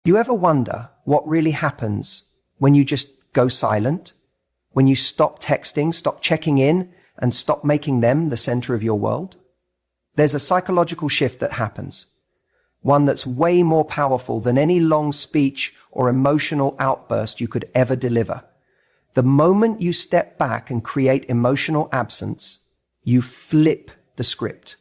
You ever wonder what really happens when you just go silent? When you stop texting, stop checking in, and stop making them the center of your world? There's a psychological shift that happens. One that's way more powerful than any long speech or emotional outburst you could ever deliver. The moment you step back and create emotional absence, you flip the script.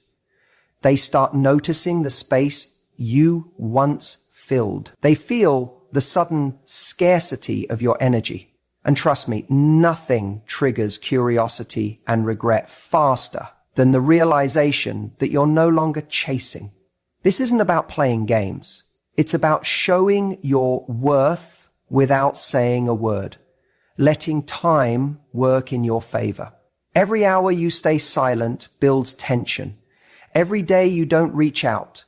They start noticing the space you once filled. They feel the sudden scarcity of your energy. And trust me, nothing triggers curiosity and regret faster than the realization that you're no longer chasing. This isn't about playing games. It's about showing your worth without saying a word, letting time work in your favor. Every hour you stay silent builds tension. Every day you don't reach out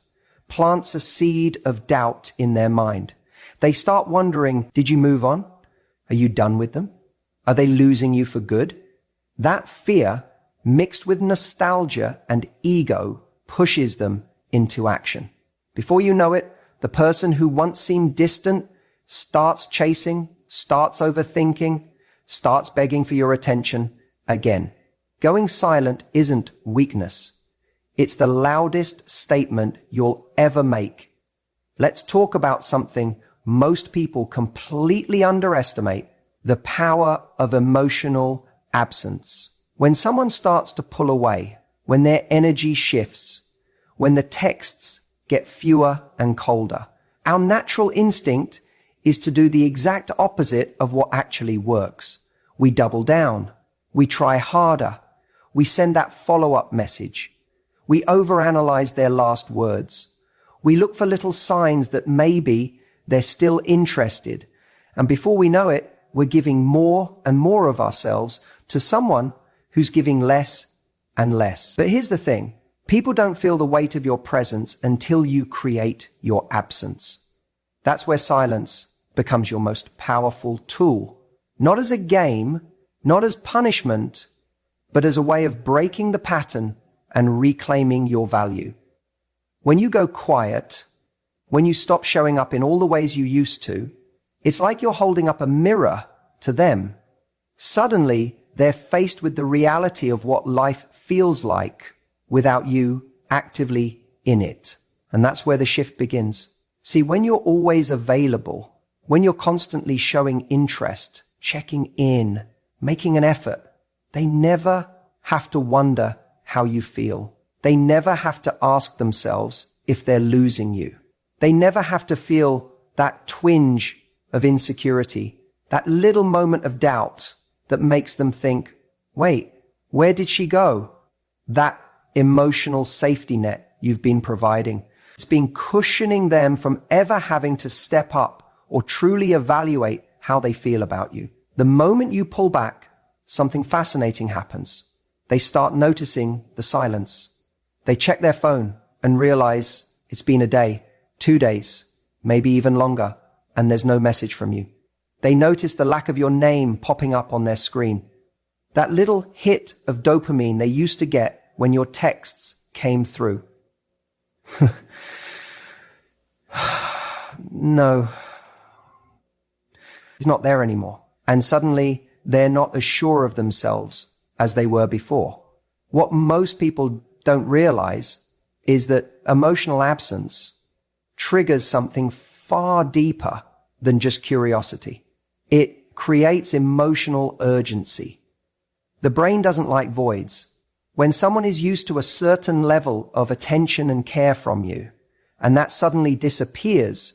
plants a seed of doubt in their mind. They start wondering, did you move on? Are you done with them? Are they losing you for good? That fear, mixed with nostalgia and ego, pushes them into action. Before you know it, the person who once seemed distant starts chasing, starts overthinking, starts begging for your attention again. Going silent isn't weakness. It's the loudest statement you'll ever make. Let's talk about something most people completely underestimate: the power of emotional absence. When someone starts to pull away, when their energy shifts, when the texts get fewer and colder, our natural instinct is to do the exact opposite of what actually works. We double down. We try harder. We send that follow-up message. We overanalyze their last words. We look for little signs that maybe they're still interested. And before we know it, we're giving more and more of ourselves to someone who's giving less and less. But here's the thing. People don't feel the weight of your presence until you create your absence. That's where silence becomes your most powerful tool. Not as a game, not as punishment, but as a way of breaking the pattern and reclaiming your value. When you go quiet, when you stop showing up in all the ways you used to, it's like you're holding up a mirror to them. Suddenly, they're faced with the reality of what life feels like without you actively in it. And that's where the shift begins. See, when you're always available, when you're constantly showing interest, checking in, making an effort, they never have to wonder how you feel. They never have to ask themselves if they're losing you. They never have to feel that twinge of insecurity, that little moment of doubt that makes them think, wait, where did she go? That emotional safety net you've been providing. It's been cushioning them from ever having to step up or truly evaluate how they feel about you. The moment you pull back, something fascinating happens. They start noticing the silence. They check their phone and realize it's been a day, 2 days, maybe even longer, and there's no message from you. They notice the lack of your name popping up on their screen. That little hit of dopamine they used to get when your texts came through. No, it's not there anymore. And suddenly they're not as sure of themselves as they were before. What most people don't realize is that emotional absence triggers something far deeper than just curiosity. It creates emotional urgency. The brain doesn't like voids. When someone is used to a certain level of attention and care from you, and that suddenly disappears,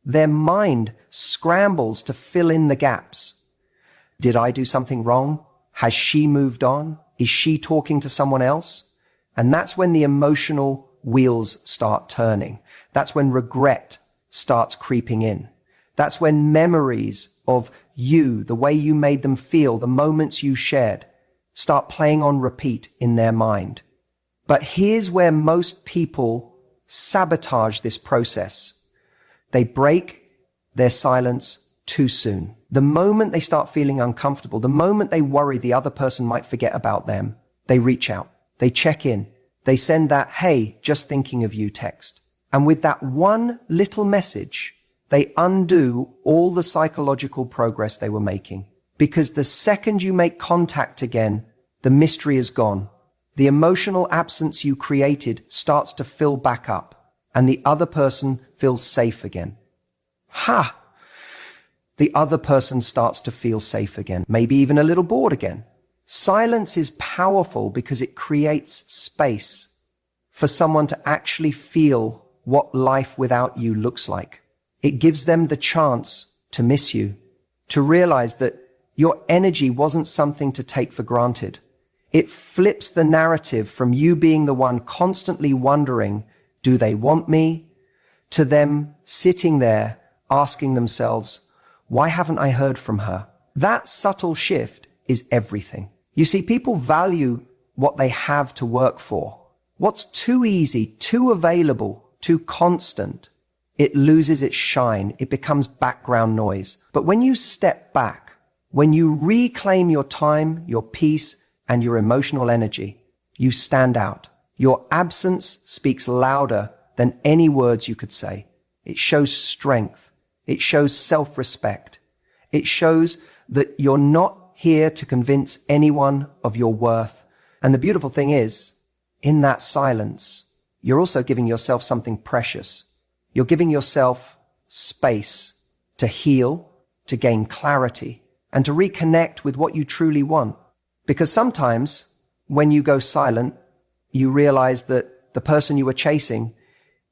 their mind scrambles to fill in the gaps. Did I do something wrong? Has she moved on? Is she talking to someone else? And that's when the emotional wheels start turning. That's when regret starts creeping in. That's when memories of you, the way you made them feel, the moments you shared, start playing on repeat in their mind. But here's where most people sabotage this process. They break their silence too soon. The moment they start feeling uncomfortable, the moment they worry the other person might forget about them, they reach out, they check in, they send that, hey, just thinking of you text. And with that one little message, They undo all the psychological progress they were making. Because the second you make contact again, the mystery is gone. The emotional absence you created starts to fill back up, and the other person feels safe again. Ha! The other person starts to feel safe again, maybe even a little bored again. Silence is powerful because it creates space for someone to actually feel what life without you looks like. It gives them the chance to miss you, to realize that your energy wasn't something to take for granted. It flips the narrative from you being the one constantly wondering, do they want me? To them sitting there asking themselves, why haven't I heard from her? That subtle shift is everything. You see, people value what they have to work for. What's too easy, too available, too constant, it loses its shine. It becomes background noise. But when you step back, when you reclaim your time, your peace, and your emotional energy, you stand out. Your absence speaks louder than any words you could say. It shows strength. It shows self-respect. It shows that you're not here to convince anyone of your worth. And the beautiful thing is, in that silence, you're also giving yourself something precious. You're giving yourself space to heal, to gain clarity, and to reconnect with what you truly want. Because sometimes, when you go silent, you realize that the person you were chasing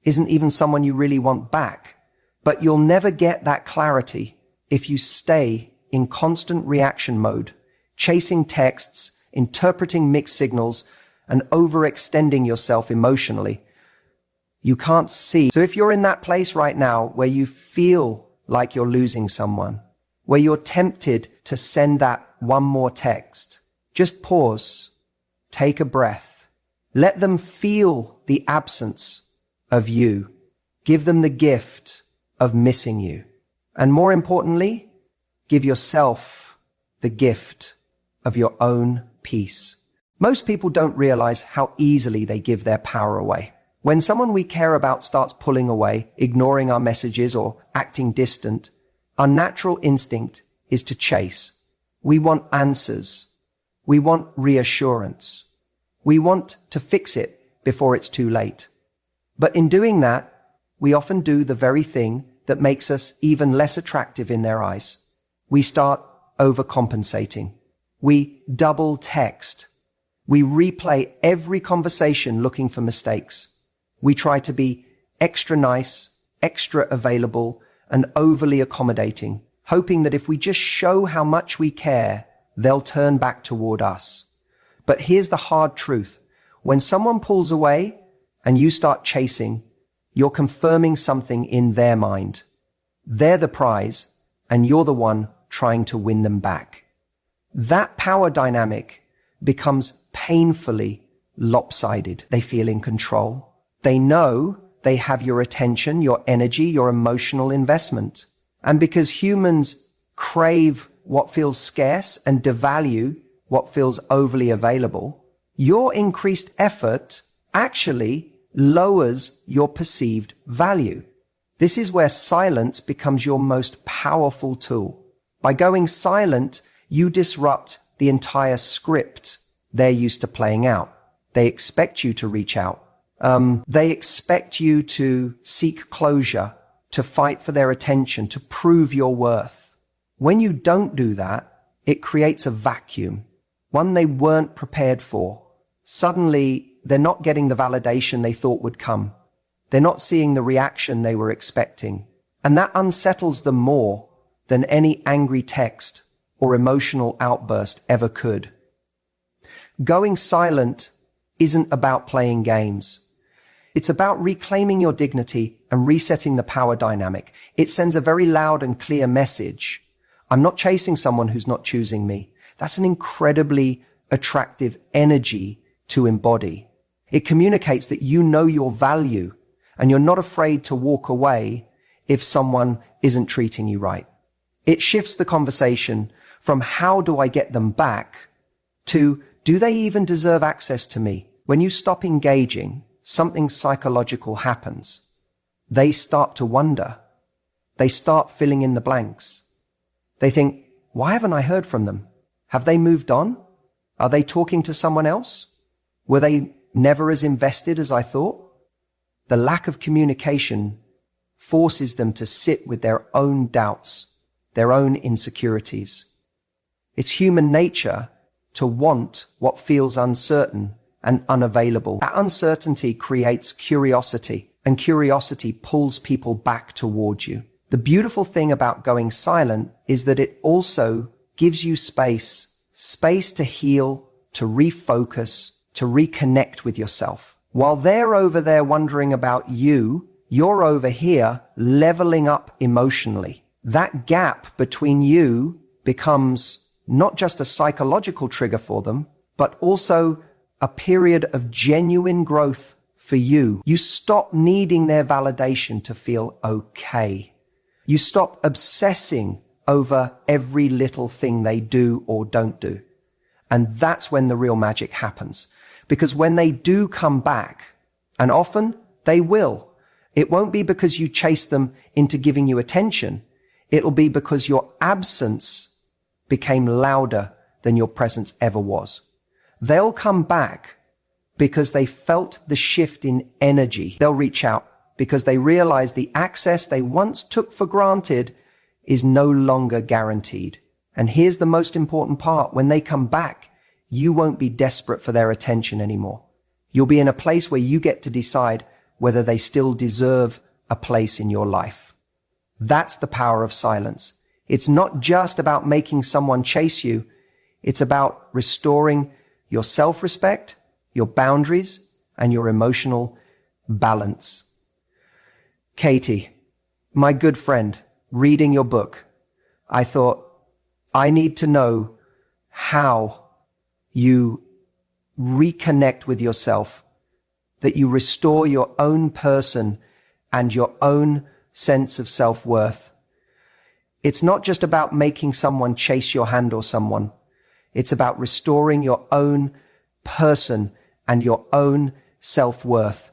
isn't even someone you really want back. But you'll never get that clarity if you stay in constant reaction mode, chasing texts, interpreting mixed signals, and overextending yourself emotionally. You can't see. So if you're in that place right now where you feel like you're losing someone, where you're tempted to send that one more text, just pause, take a breath, let them feel the absence of you, give them the gift of missing you. And more importantly, give yourself the gift of your own peace. Most people don't realize how easily they give their power away. When someone we care about starts pulling away, ignoring our messages or acting distant, our natural instinct is to chase. We want answers. We want reassurance. We want to fix it before it's too late. But in doing that, we often do the very thing that makes us even less attractive in their eyes. We start overcompensating. We double text. We replay every conversation looking for mistakes. We try to be extra nice, extra available, and overly accommodating, hoping that if we just show how much we care, they'll turn back toward us. But here's the hard truth. When someone pulls away and you start chasing, you're confirming something in their mind. They're the prize, and you're the one trying to win them back. That power dynamic becomes painfully lopsided. They feel in control. They know they have your attention, your energy, your emotional investment. And because humans crave what feels scarce and devalue what feels overly available, your increased effort actually lowers your perceived value. This is where silence becomes your most powerful tool. By going silent, you disrupt the entire script they're used to playing out. They expect you to reach out. They expect you to seek closure, to fight for their attention, to prove your worth. When you don't do that, it creates a vacuum, one they weren't prepared for. Suddenly, they're not getting the validation they thought would come. They're not seeing the reaction they were expecting. And that unsettles them more than any angry text or emotional outburst ever could. Going silent isn't about playing games. It's about reclaiming your dignity and resetting the power dynamic. It sends a very loud and clear message. I'm not chasing someone who's not choosing me. That's an incredibly attractive energy to embody. It communicates that you know your value and you're not afraid to walk away if someone isn't treating you right. It shifts the conversation from how do I get them back to do they even deserve access to me? When you stop engaging, something psychological happens. They start to wonder. they start filling in the blanks. They think, why haven't I heard from them? Have they moved on? Are they talking to someone else? Were they never as invested as I thought? The lack of communication forces them to sit with their own doubts, their own insecurities. It's human nature to want what feels uncertain and unavailable. That uncertainty creates curiosity, and curiosity pulls people back towards you. The beautiful thing about going silent is that it also gives you space to heal, to refocus, to reconnect with yourself. While they're over there wondering about you, you're over here leveling up emotionally. That gap between you becomes not just a psychological trigger for them, but also a period of genuine growth for you. You stop needing their validation to feel okay. You stop obsessing over every little thing they do or don't do. And that's when the real magic happens. Because when they do come back, and often they will, it won't be because you chase them into giving you attention. It'll be because your absence became louder than your presence ever was. They'll come back because they felt the shift in energy. They'll reach out because they realize the access they once took for granted is no longer guaranteed. And here's the most important part. When they come back, you won't be desperate for their attention anymore. You'll be in a place where you get to decide whether they still deserve a place in your life. That's the power of silence. It's not just about making someone chase you. It's about restoring your self-respect, your boundaries, and your emotional balance. Katie, my good friend, reading your book, I thought, I need to know how you reconnect with yourself, that you restore your own person and your own sense of self-worth. It's not just about making someone chase your hand or someone. It's about restoring your own person and your own self-worth.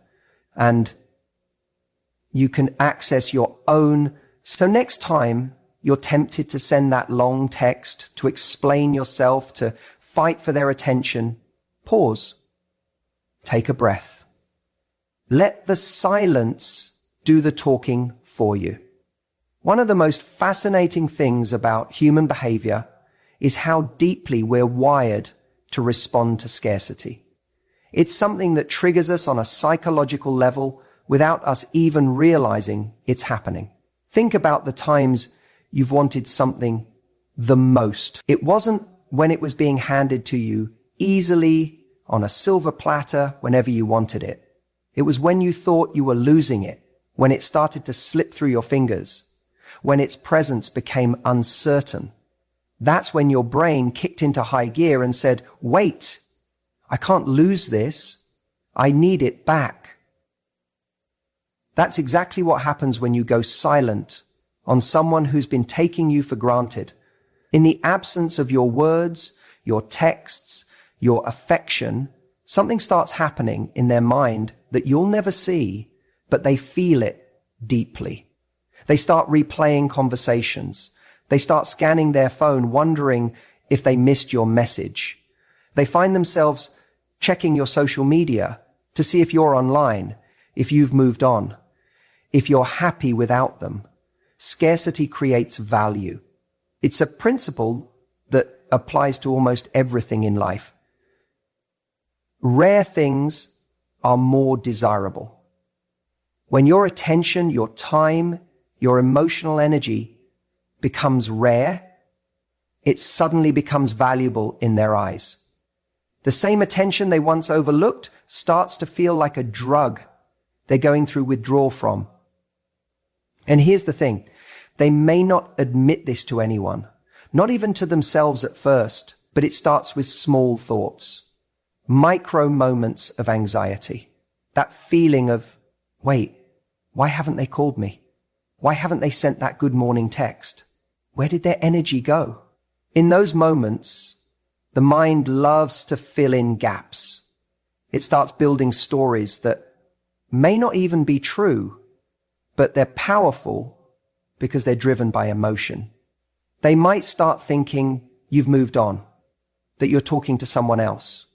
And you can access your own. So next time you're tempted to send that long text, to explain yourself, to fight for their attention, pause. Take a breath. Let the silence do the talking for you. One of the most fascinating things about human behavior is how deeply we're wired to respond to scarcity. It's something that triggers us on a psychological level without us even realizing it's happening. Think about the times you've wanted something the most. It wasn't when it was being handed to you easily on a silver platter whenever you wanted it. It was when you thought you were losing it, when it started to slip through your fingers, when its presence became uncertain. That's when your brain kicked into high gear and said, wait, I can't lose this. I need it back. That's exactly what happens when you go silent on someone who's been taking you for granted. In the absence of your words, your texts, your affection, something starts happening in their mind that you'll never see, but they feel it deeply. They start replaying conversations. They start scanning their phone, wondering if they missed your message. They find themselves checking your social media to see if you're online, if you've moved on, if you're happy without them. Scarcity creates value. It's a principle that applies to almost everything in life. Rare things are more desirable. When your attention, your time, your emotional energy becomes rare, it suddenly becomes valuable in their eyes. The same attention they once overlooked starts to feel like a drug they're going through withdrawal from. And here's the thing, they may not admit this to anyone, not even to themselves at first, but it starts with small thoughts, micro moments of anxiety, that feeling of, wait, why haven't they called me? Why haven't they sent that good morning text? Where did their energy go? In those moments, the mind loves to fill in gaps. It starts building stories that may not even be true, but they're powerful because they're driven by emotion. They might start thinking you've moved on, that you're talking to someone else,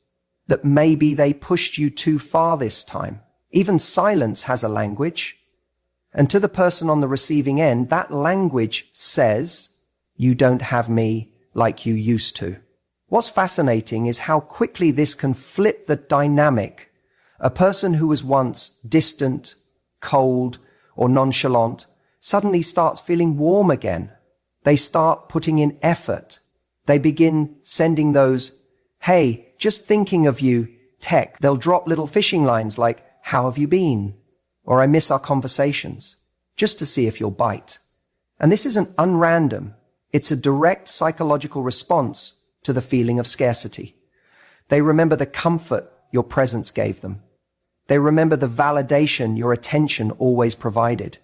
that maybe they pushed you too far this time. Even silence has a language. And to the person on the receiving end, that language says, you don't have me like you used to. What's fascinating is how quickly this can flip the dynamic. A person who was once distant, cold, or nonchalant suddenly starts feeling warm again. They start putting in effort. They begin sending those, hey, just thinking of you, text. They'll drop little fishing lines like, how have you been? Or I miss our conversations, just to see if you'll bite. And this isn't unrandom. It's a direct psychological response to the feeling of scarcity. They remember the comfort your presence gave them. They remember the validation your attention always provided.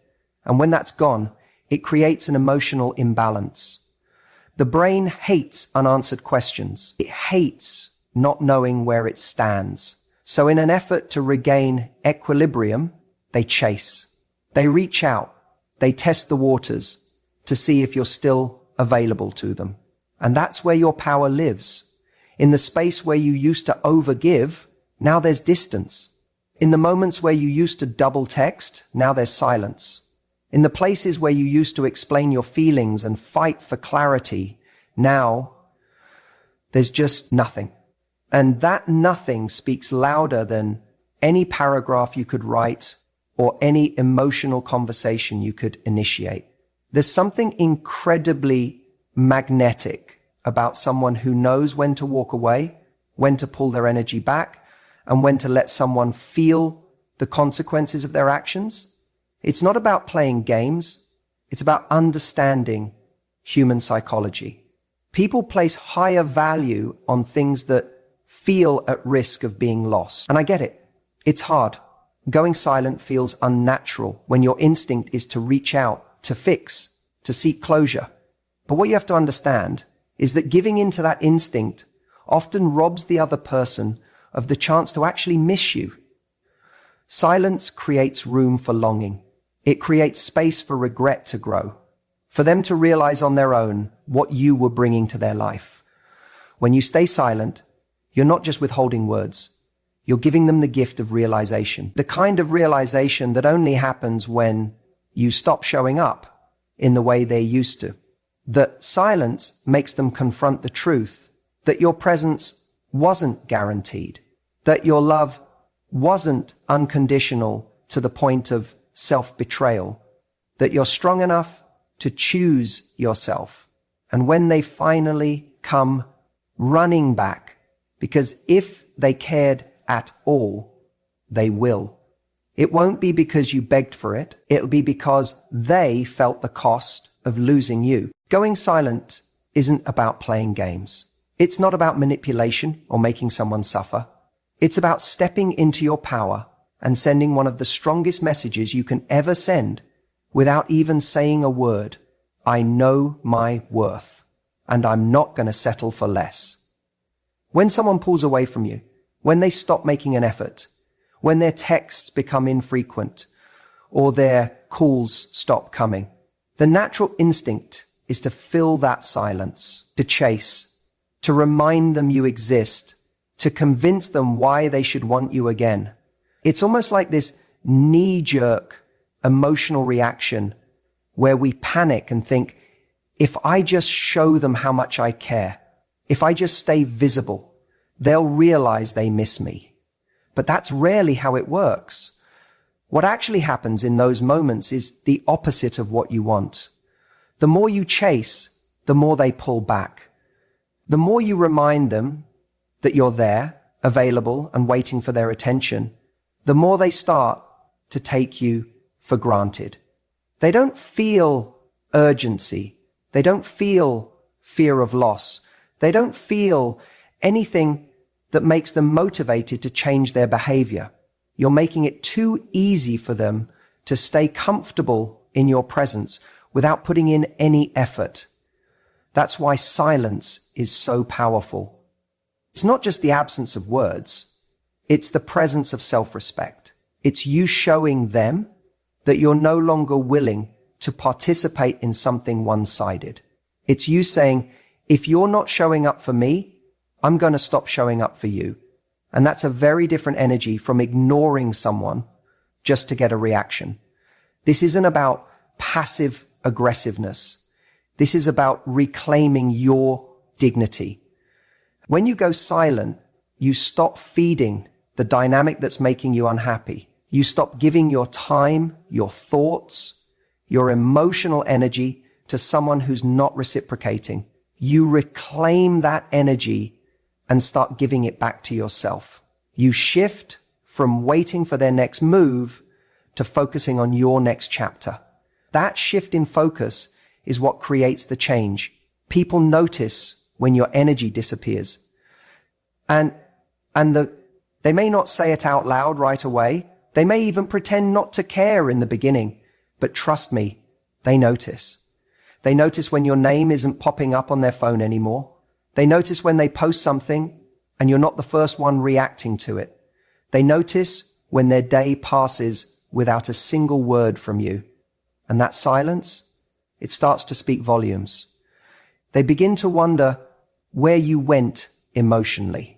And when that's gone, it creates an emotional imbalance. The brain hates unanswered questions. It hates not knowing where it stands. So in an effort to regain equilibrium, they chase. They reach out. They test the waters to see if you're still available to them. And that's where your power lives. In the space where you used to overgive, now there's distance. In the moments where you used to double text, now there's silence. In the places where you used to explain your feelings and fight for clarity, now there's just nothing. And that nothing speaks louder than any paragraph you could write or any emotional conversation you could initiate. There's something incredibly magnetic about someone who knows when to walk away, when to pull their energy back, and when to let someone feel the consequences of their actions. It's not about playing games. It's about understanding human psychology. People place higher value on things that feel at risk of being lost. And I get it. It's hard. Going silent feels unnatural when your instinct is to reach out, to fix, to seek closure. But what you have to understand is that giving into that instinct often robs the other person of the chance to actually miss you. Silence creates room for longing. It creates space for regret to grow, for them to realize on their own what you were bringing to their life. When you stay silent, you're not just withholding words. You're giving them the gift of realization, the kind of realization that only happens when you stop showing up in the way they used to. That silence makes them confront the truth, that your presence wasn't guaranteed, that your love wasn't unconditional to the point of self-betrayal, that you're strong enough to choose yourself. And when they finally come running back, because if they cared at all, they will. It won't be because you begged for it. It'll be because they felt the cost of losing you. Going silent isn't about playing games. It's not about manipulation or making someone suffer. It's about stepping into your power and sending one of the strongest messages you can ever send without even saying a word. I know my worth, and I'm not going to settle for less. When someone pulls away from you, when they stop making an effort, when their texts become infrequent, or their calls stop coming, the natural instinct is to fill that silence, to chase, to remind them you exist, to convince them why they should want you again. It's almost like this knee-jerk emotional reaction where we panic and think, if I just show them how much I care, if I just stay visible, they'll realize they miss me. But that's rarely how it works. What actually happens in those moments is the opposite of what you want. The more you chase, the more they pull back. The more you remind them that you're there, available, and waiting for their attention, the more they start to take you for granted. They don't feel urgency. They don't feel fear of loss. They don't feel anything that makes them motivated to change their behavior. You're making it too easy for them to stay comfortable in your presence without putting in any effort. That's why silence is so powerful. It's not just the absence of words. It's the presence of self-respect. It's you showing them that you're no longer willing to participate in something one-sided. It's you saying, if you're not showing up for me, I'm going to stop showing up for you. And that's a very different energy from ignoring someone just to get a reaction. This isn't about passive aggressiveness. This is about reclaiming your dignity. When you go silent, you stop feeding the dynamic that's making you unhappy. You stop giving your time, your thoughts, your emotional energy to someone who's not reciprocating. You reclaim that energy and start giving it back to yourself. You shift from waiting for their next move to focusing on your next chapter. That shift in focus is what creates the change. People notice when your energy disappears. And they may not say it out loud right away. They may even pretend not to care in the beginning. But trust me, they notice. They notice when your name isn't popping up on their phone anymore. They notice when they post something and you're not the first one reacting to it. They notice when their day passes without a single word from you. And that silence, it starts to speak volumes. They begin to wonder where you went emotionally.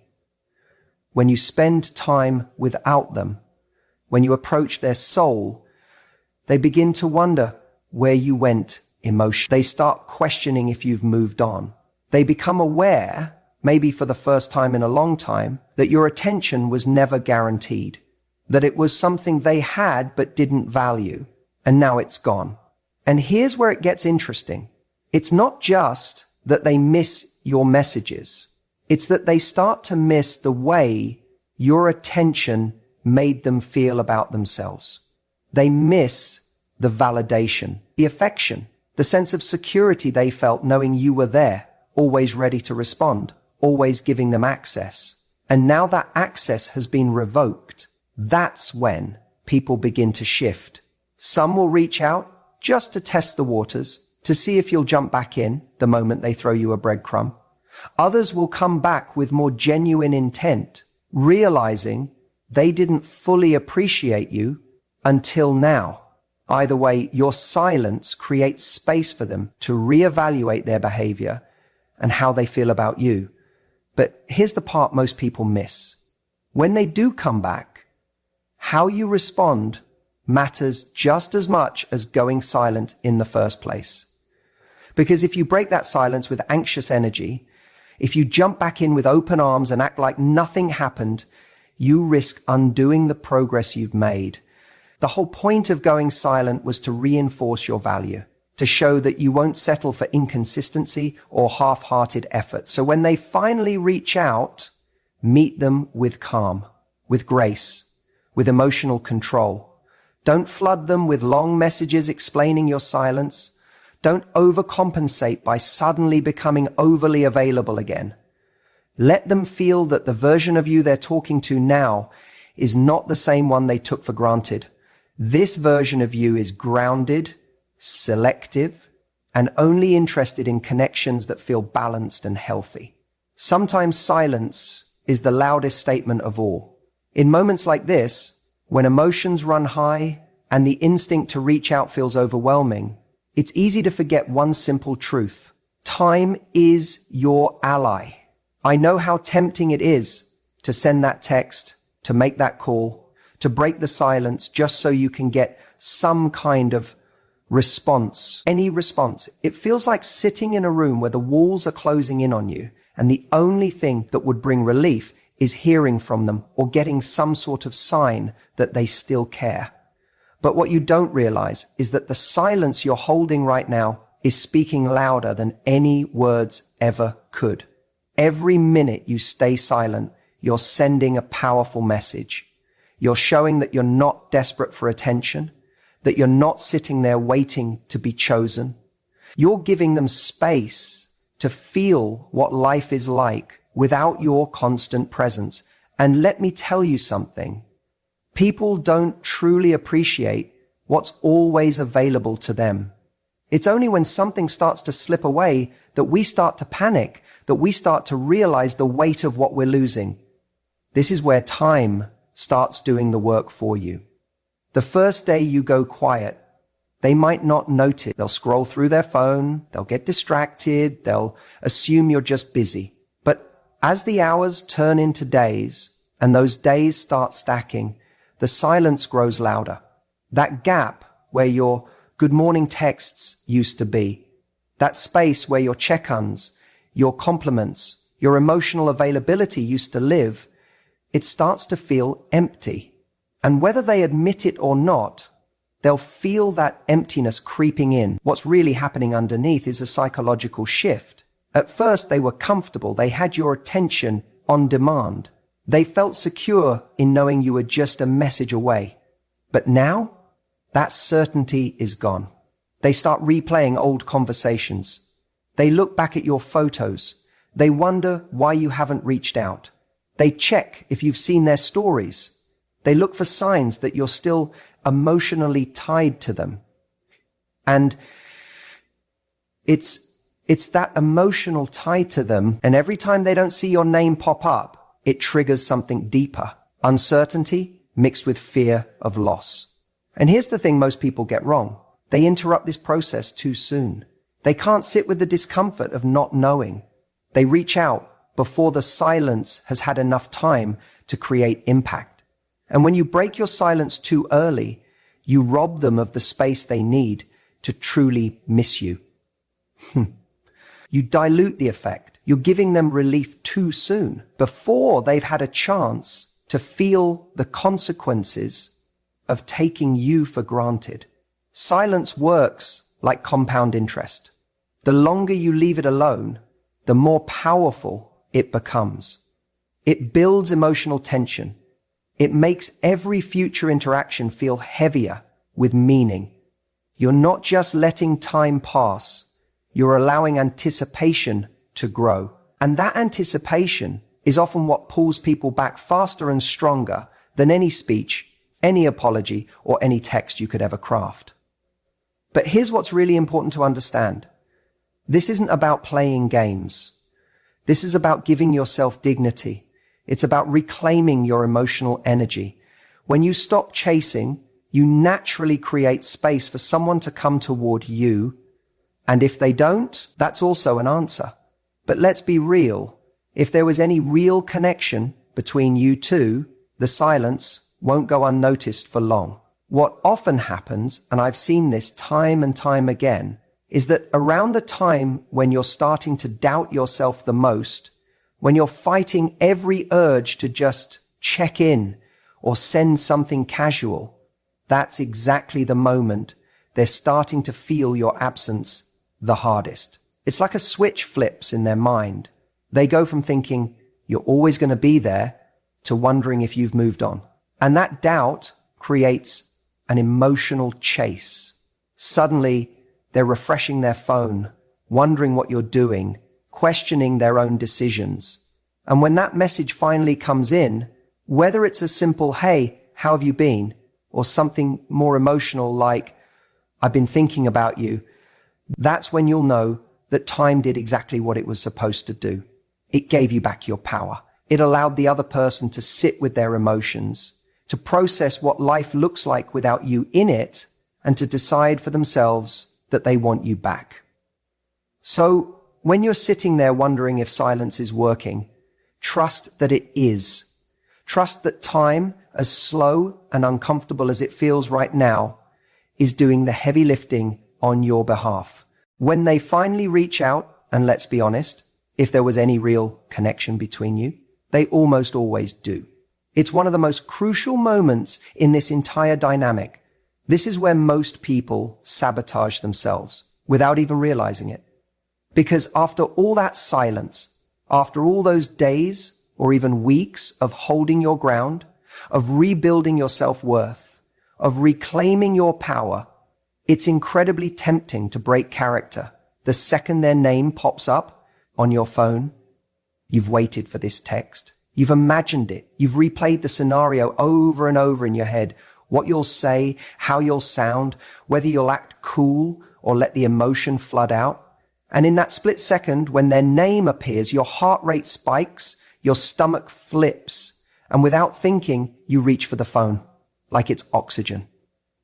When you spend time without them, when you approach their soul, they begin to wonder where you went emotionally. They start questioning if you've moved on. They become aware, maybe for the first time in a long time, that your attention was never guaranteed, that it was something they had but didn't value, and now it's gone. And here's where it gets interesting. It's not just that they miss your messages. It's that they start to miss the way your attention made them feel about themselves. They miss the validation, the affection, the sense of security they felt knowing you were there, always ready to respond, always giving them access. And now that access has been revoked. That's when people begin to shift. Some will reach out just to test the waters, to see if you'll jump back in the moment they throw you a breadcrumb. Others will come back with more genuine intent, realizing they didn't fully appreciate you until now. Either way, your silence creates space for them to reevaluate their behavior and how they feel about you. But here's the part most people miss. When they do come back, how you respond matters just as much as going silent in the first place. Because if you break that silence with anxious energy, if you jump back in with open arms and act like nothing happened, you risk undoing the progress you've made. The whole point of going silent was to reinforce your value, to show that you won't settle for inconsistency or half-hearted effort. So when they finally reach out, meet them with calm, with grace, with emotional control. Don't flood them with long messages explaining your silence. Don't overcompensate by suddenly becoming overly available again. Let them feel that the version of you they're talking to now is not the same one they took for granted. This version of you is grounded, selective, and only interested in connections that feel balanced and healthy. Sometimes silence is the loudest statement of all. In moments like this, when emotions run high and the instinct to reach out feels overwhelming, it's easy to forget one simple truth. Time is your ally. I know how tempting it is to send that text, to make that call, to break the silence just so you can get some kind of response, any response. It feels like sitting in a room where the walls are closing in on you, and the only thing that would bring relief is hearing from them or getting some sort of sign that they still care. But what you don't realize is that the silence you're holding right now is speaking louder than any words ever could. Every minute you stay silent, you're sending a powerful message. You're showing that you're not desperate for attention, that you're not sitting there waiting to be chosen. You're giving them space to feel what life is like without your constant presence. And let me tell you something. People don't truly appreciate what's always available to them. It's only when something starts to slip away that we start to panic, that we start to realize the weight of what we're losing. This is where time starts doing the work for you. The first day you go quiet, They might not notice. They'll scroll through their phone, they'll get distracted, they'll assume you're just busy. But as the hours turn into days, and those days start stacking, the silence grows louder. That gap where your good morning texts used to be, that space where your check-ins, your compliments, your emotional availability used to live, it starts to feel empty. And whether they admit it or not, they'll feel that emptiness creeping in. What's really happening underneath is a psychological shift. At first, they were comfortable. They had your attention on demand. They felt secure in knowing you were just a message away. But now, that certainty is gone. They start replaying old conversations. They look back at your photos. They wonder why you haven't reached out. They check if you've seen their stories. They look for signs that you're still emotionally tied to them. And it's that emotional tie to them. And every time they don't see your name pop up, it triggers something deeper. Uncertainty mixed with fear of loss. And here's the thing most people get wrong. They interrupt this process too soon. They can't sit with the discomfort of not knowing. They reach out before the silence has had enough time to create impact. And when you break your silence too early, you rob them of the space they need to truly miss you. You dilute the effect. You're giving them relief too soon, before they've had a chance to feel the consequences of taking you for granted. Silence works like compound interest. The longer you leave it alone, the more powerful it becomes. It builds emotional tension. It makes every future interaction feel heavier with meaning. You're not just letting time pass, you're allowing anticipation to grow. And that anticipation is often what pulls people back faster and stronger than any speech, any apology, or any text you could ever craft. But here's what's really important to understand. This isn't about playing games. This is about giving yourself dignity. It's about reclaiming your emotional energy. When you stop chasing, you naturally create space for someone to come toward you. And if they don't, that's also an answer. But let's be real. If there was any real connection between you two, the silence won't go unnoticed for long. What often happens, and I've seen this time and time again, is that around the time when you're starting to doubt yourself the most, when you're fighting every urge to just check in or send something casual, that's exactly the moment they're starting to feel your absence the hardest. It's like a switch flips in their mind. They go from thinking you're always going to be there to wondering if you've moved on. And that doubt creates an emotional chase. Suddenly, they're refreshing their phone, wondering what you're doing, questioning their own decisions. And when that message finally comes in, whether it's a simple, "Hey, how have you been?" or something more emotional like, "I've been thinking about you," that's when you'll know that time did exactly what it was supposed to do. It gave you back your power. It allowed the other person to sit with their emotions, to process what life looks like without you in it, and to decide for themselves that they want you back. So when you're sitting there wondering if silence is working, trust that it is. Trust that time, as slow and uncomfortable as it feels right now, is doing the heavy lifting on your behalf. When they finally reach out, and let's be honest, if there was any real connection between you, they almost always do. It's one of the most crucial moments in this entire dynamic. This is where most people sabotage themselves without even realizing it. Because after all that silence, after all those days or even weeks of holding your ground, of rebuilding your self-worth, of reclaiming your power, it's incredibly tempting to break character. The second their name pops up on your phone, you've waited for this text. You've imagined it. You've replayed the scenario over and over in your head. What you'll say, how you'll sound, whether you'll act cool or let the emotion flood out. And in that split second, when their name appears, your heart rate spikes, your stomach flips, and without thinking, you reach for the phone, like it's oxygen.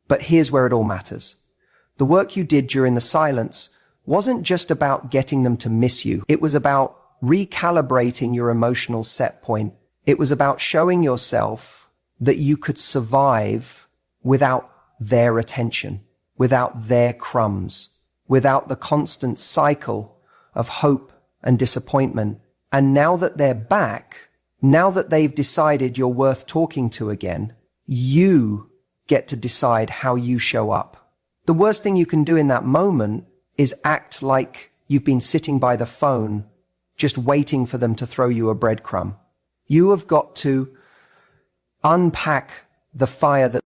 But here's where it all matters. The work you did during the silence wasn't just about getting them to miss you. It was about recalibrating your emotional set point. It was about showing yourself that you could survive without their attention, without their crumbs, without the constant cycle of hope and disappointment. And now that they're back, now that they've decided you're worth talking to again, you get to decide how you show up. The worst thing you can do in that moment is act like you've been sitting by the phone, just waiting for them to throw you a breadcrumb. You have got to unpack the fire that